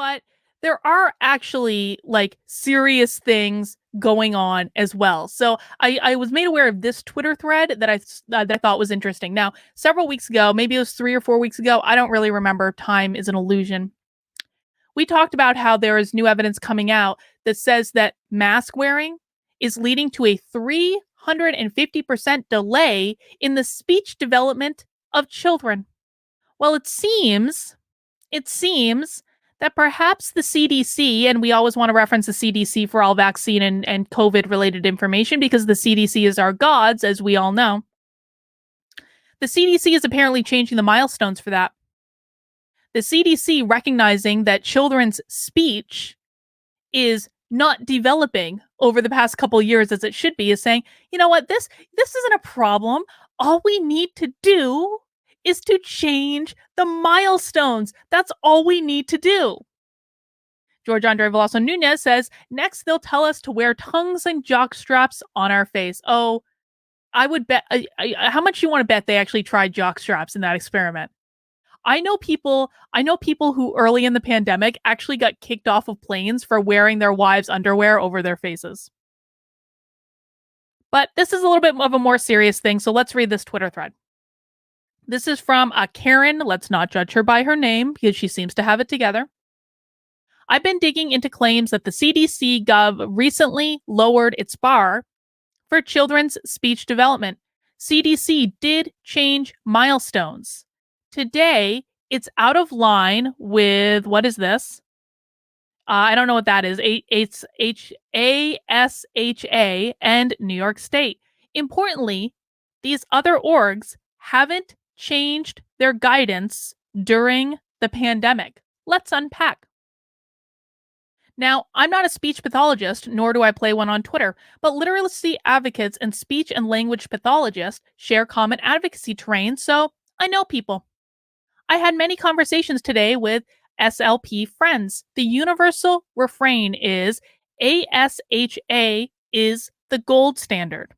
But there are actually like serious things going on as well. So I was made aware of this Twitter thread that I thought was interesting. Now, several weeks ago, maybe it was 3 or 4 weeks ago, I don't really remember. Time is an illusion. We talked about how there is new evidence coming out that says that mask wearing is leading to a 350% delay in the speech development of children. Well, it seems that perhaps the CDC, and we always want to reference the CDC for all vaccine and COVID related information because the CDC is our gods, as we all know. The CDC is apparently changing the milestones for that. The CDC recognizing that children's speech is not developing over the past couple years as it should be is saying, you know what, this isn't a problem. All we need to do is to change the milestones. That's all we need to do. George Andre Veloso Nunez says, next they'll tell us to wear tongues and jock straps on our face. Oh, I would bet. How much you want to bet they actually tried jock straps in that experiment? I know people who early in the pandemic actually got kicked off of planes for wearing their wives' underwear over their faces. But this is a little bit of a more serious thing, so let's read this Twitter thread. This is from Karen. Let's not judge her by her name because she seems to have it together. I've been digging into claims that the CDC Gov recently lowered its bar for children's speech development. CDC did change milestones. Today, it's out of line with, what is this? I don't know what that is. It's ASHA and New York State. Importantly, these other orgs haven't changed their guidance during the pandemic. Let's unpack. Now, I'm not a speech pathologist, nor do I play one on Twitter, but literacy advocates and speech and language pathologists share common advocacy terrain, so I know people. I had many conversations today with SLP friends. The universal refrain is ASHA is the gold standard.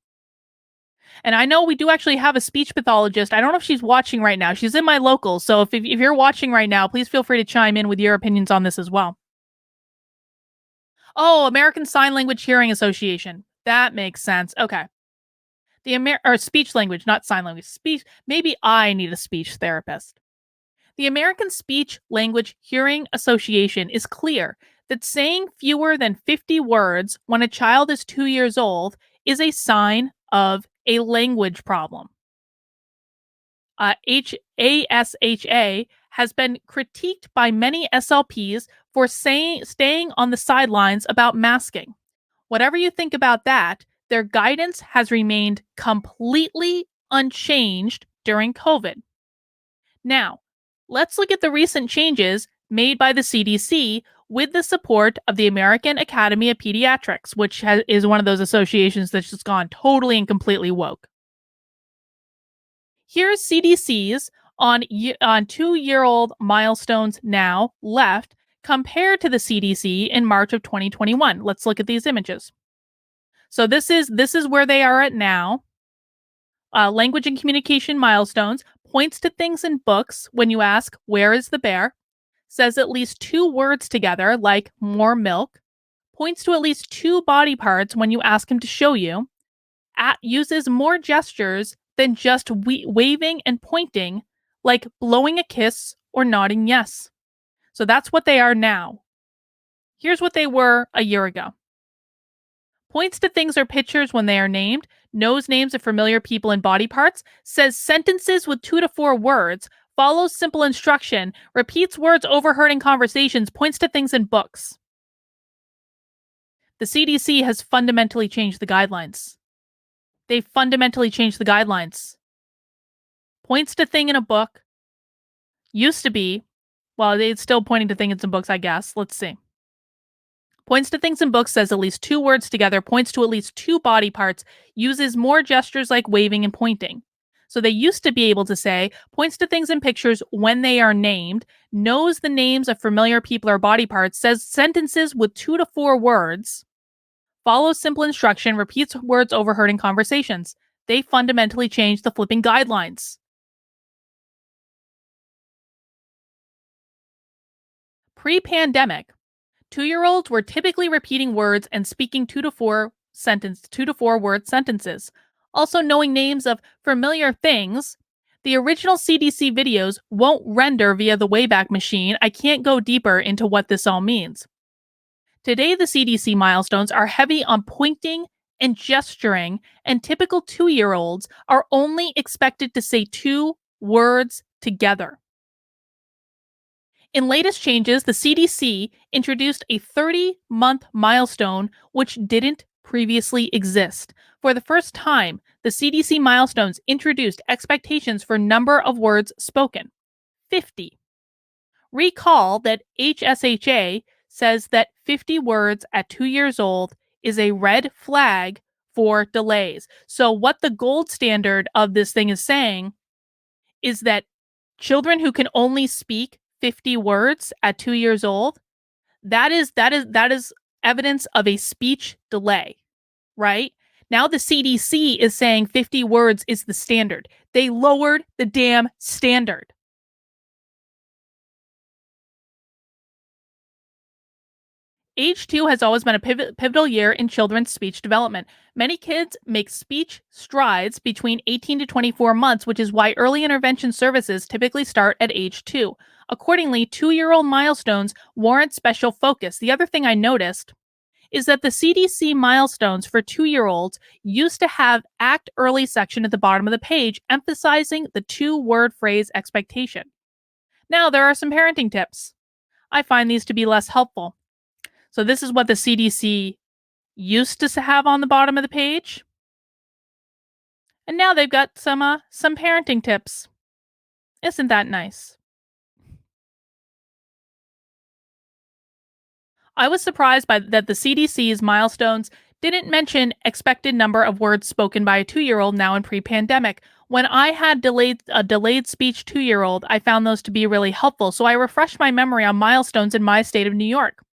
And I know we do actually have a speech pathologist. I don't know if she's watching right now. She's in my local. So if you're watching right now, please feel free to chime in with your opinions on this as well. Oh, American Sign Language Hearing Association. That makes sense. Okay. Or speech language, not sign language. Speech. Maybe I need a speech therapist. The American Speech Language Hearing Association is clear that saying fewer than 50 words when a child is 2 years old is a sign of a language problem. ASHA has been critiqued by many SLPs for staying on the sidelines about masking. Whatever you think about that, their guidance has remained completely unchanged during COVID. Now, let's look at the recent changes made by the CDC with the support of the American Academy of Pediatrics, which is one of those associations that's just gone totally and completely woke. Here's CDC's on 2-year-old milestones now left compared to the CDC in March of 2021. Let's look at these images. So this is where they are at now. Language and communication milestones points to things in books when you ask, where is the bear? Says at least 2 words together, like more milk. Points to at least 2 body parts when you ask him to show you. Uses more gestures than just waving and pointing, like blowing a kiss or nodding yes. So that's what they are now. Here's what they were a year ago. Points to things or pictures when they are named, knows names of familiar people and body parts, says sentences with 2 to 4 words, follows simple instruction, repeats words overheard in conversations, points to things in books. The CDC has fundamentally changed the guidelines. They fundamentally changed the guidelines. Points to thing in a book. Used to be, well, it's still pointing to things in books, I guess. Let's see. Points to things in books, says at least 2 words together, points to at least 2 body parts, uses more gestures like waving and pointing. So they used to be able to say, points to things in pictures when they are named, knows the names of familiar people or body parts, says sentences with 2 to 4 words, follows simple instruction, repeats words overheard in conversations. They fundamentally changed the flipping guidelines. Pre-pandemic, 2-year-olds were typically repeating words and speaking 2 to 4 word sentences. Also knowing names of familiar things. The original CDC videos won't render via the Wayback Machine. I can't go deeper into what this all means. Today, the CDC milestones are heavy on pointing and gesturing, and typical 2-year-olds are only expected to say 2 words together. In latest changes, the CDC introduced a 30-month milestone which didn't previously exist. For the first time, the CDC milestones introduced expectations for number of words spoken, 50. Recall that HSHA says that 50 words at 2 years old is a red flag for delays. So what the gold standard of this thing is saying is that children who can only speak 50 words at 2 years old, that is evidence of a speech delay, right? Now the CDC is saying 50 words is the standard. They lowered the damn standard. Age 2 has always been a pivotal year in children's speech development. Many kids make speech strides between 18 to 24 months, which is why early intervention services typically start at age 2. Accordingly, 2-year-old milestones warrant special focus. The other thing I noticed is that the CDC milestones for 2-year-olds used to have act early section at the bottom of the page, emphasizing the 2-word phrase expectation. Now, there are some parenting tips. I find these to be less helpful. So this is what the CDC used to have on the bottom of the page. And now they've got some parenting tips. Isn't that nice? I was surprised by that the CDC's milestones didn't mention expected number of words spoken by a 2-year-old now in pre-pandemic. When I had a delayed speech 2-year-old, I found those to be really helpful. So I refreshed my memory on milestones in my state of New York.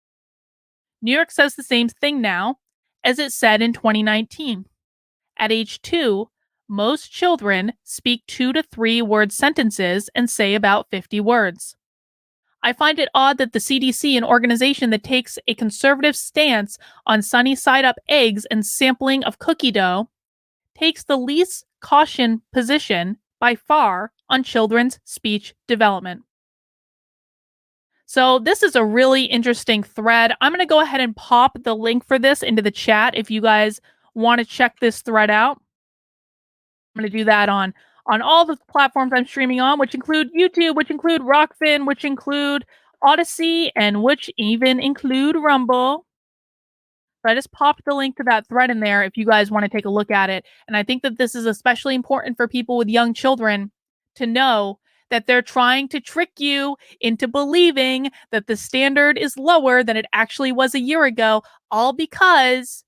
New York says the same thing now as it said in 2019. At age 2, most children speak 2 to 3 word sentences and say about 50 words. I find it odd that the CDC, an organization that takes a conservative stance on sunny side up eggs and sampling of cookie dough, takes the least caution position by far on children's speech development. So this is a really interesting thread. I'm going to go ahead and pop the link for this into the chat if you guys want to check this thread out. I'm going to do that on all the platforms I'm streaming on, which include YouTube, which include Rockfin, which include Odyssey, and which even include Rumble. So I just popped the link to that thread in there if you guys want to take a look at it. And I think that this is especially important for people with young children to know that they're trying to trick you into believing that the standard is lower than it actually was a year ago, all because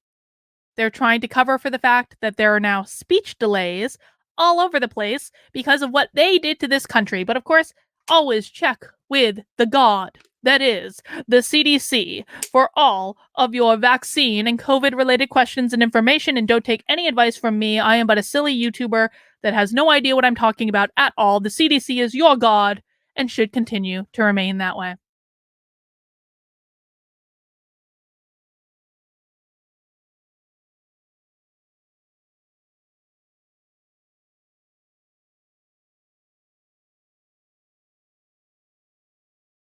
they're trying to cover for the fact that there are now speech delays all over the place because of what they did to this country. But of course, always check with the God that is the CDC for all of your vaccine and COVID-related questions and information. And don't take any advice from me. I am but a silly YouTuber that has no idea what I'm talking about at all. The CDC is your God and should continue to remain that way.